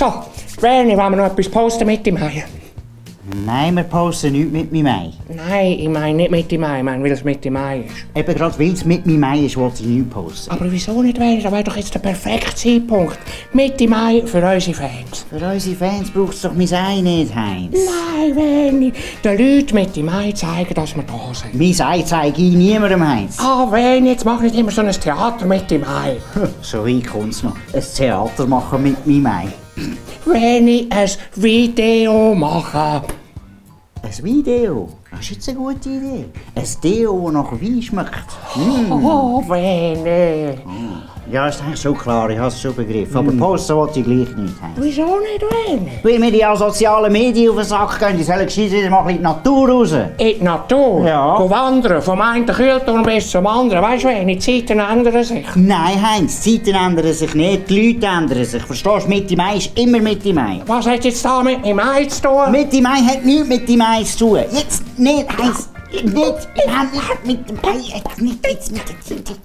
So, Werni, wollen wir noch etwas posten mit dem Mai? Nein, wir posten nichts mit meinem Mai. Nein, ich meine nicht mit dem Mai, ich meine, weil es mit dem Mai ist. Eben gerade weil es mit meinem Mai ist, wollte ich nichts posten. Aber wieso nicht, Werni? Das wäre doch jetzt der perfekte Zeitpunkt. Mitte Mai für unsere Fans. Für unsere Fans braucht es doch mein Ei nicht, Heinz. Nein, Werni. Den Leuten Mitte Mai zeigen, dass wir da sind. Mein Ei zeige ich niemandem, Heinz. Ah, Werni, jetzt mach nicht immer so ein Theater Mitte Mai. So weit kommt es noch. Ein Theater machen mit meinem Ei. Werni, ein Video machen. Ein Video? Das ist jetzt eine gute Idee. Ein Deo, das nach Wein schmeckt. Oh, Werni. Ja, ist eigentlich schon klar, ich habe es schon begriffen. Aber posten wollte ich gleich nicht, Heinz. Wieso nicht, Werni? Weil mir die sozialen Medien auf den Sack gehen, die sollen gescheit wieder mal in die Natur raus. In die Natur? Ja. Go wandern, vom einen Kühlturm bis zum anderen. Weißt du, Werni, die Zeiten ändern sich. Nein, Heinz, die Zeiten ändern sich nicht, die Leute ändern sich. Verstehst du, Mitte Mai ist immer Mitte Mai. Was hat jetzt da mit dem Mai zu tun? Mitte Mai hat nichts mit dem Mai zu tun. Jetzt nicht, Heinz. Nicht. Wir haben nichts mit dem Mai. Jetzt nicht jetzt mit der Zeit.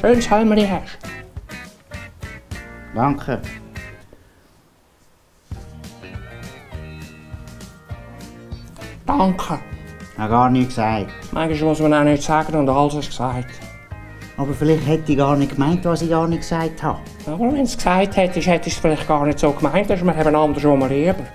Schönes Helmeli hast. Danke. Danke. Ich habe gar nichts gesagt. Manchmal muss man auch nicht sagen und alles ist gesagt. Aber vielleicht hätte ich gar nicht gemeint, was ich gar nicht gesagt habe. Aber wenn du es gesagt hättest, hättest du es vielleicht gar nicht so gemeint, dass wir eben andersrum lieber.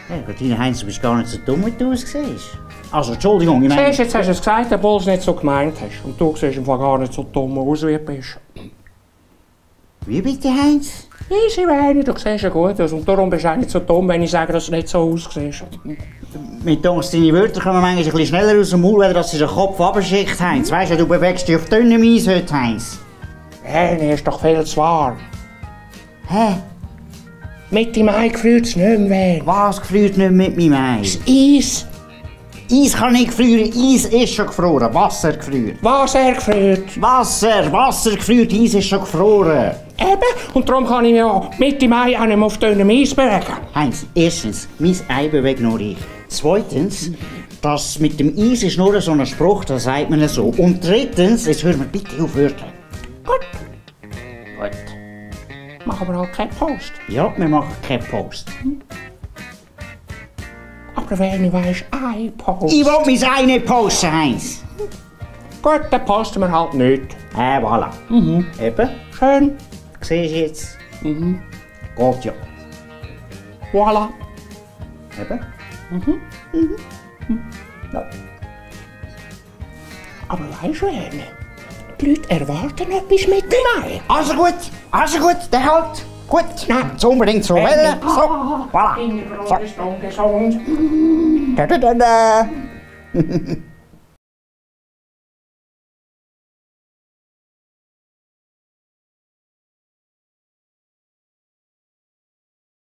Hey, Bettina Heinz, du bist gar nicht so dumm, wie du aussiehst. Also, Entschuldigung, ich meine... Siehst, jetzt hast du es gesagt, obwohl du es nicht so gemeint hast. Und du siehst im Fall gar nicht so dumm aus, wie du bist. Wie bitte, Heinz? Easy, Werni, du siehst ja gut aus. Und darum bist du auch nicht so dumm, wenn ich sage, dass du nicht so aussiehst. Mit uns deine Wörter kommen manchmal ein bisschen schneller aus dem Maul, wenn du den Kopf abschickt, Heinz. Weißt du, du bewegst dich auf dünnem Eis heute, Heinz. Werni, ist doch viel zu warm. Hä? Mitte Mai gefriert es nicht mehr, Werni. Was gefriert nicht mit meinem Eis? Das Eis. Eis kann nicht gefrieren, Eis ist schon gefroren. Wasser gefriert. Wasser gefriert. Wasser gefriert, Eis ist schon gefroren. Eben, und darum kann ich mich ja Mitte Mai auch nicht mehr auf dünnem Eis bewegen. Heinz, erstens, mein Ei bewegt nur ich. Zweitens, das mit dem Eis ist nur so ein Spruch, das sagt man so. Und drittens, jetzt hören wir bitte auf Wörter. Gut, Gut. machen wir halt keinen Post. Ja, wir machen keinen Post. Aber Werni, weisst ein Post. Ich will mein Ei nicht posten, Heinz. Gut, dann posten wir halt nicht. Voilà. Eben, Schön. siehst du jetzt? Geht ja. Voilà. Eben. Ja. Aber weisst du, Werni, die Leute erwarten etwas mit dem Mai. Also gut, der halt. Gut, Nein. jetzt unbedingt so wollen. So, voilà. Kinderbrot ist ungesund. Da.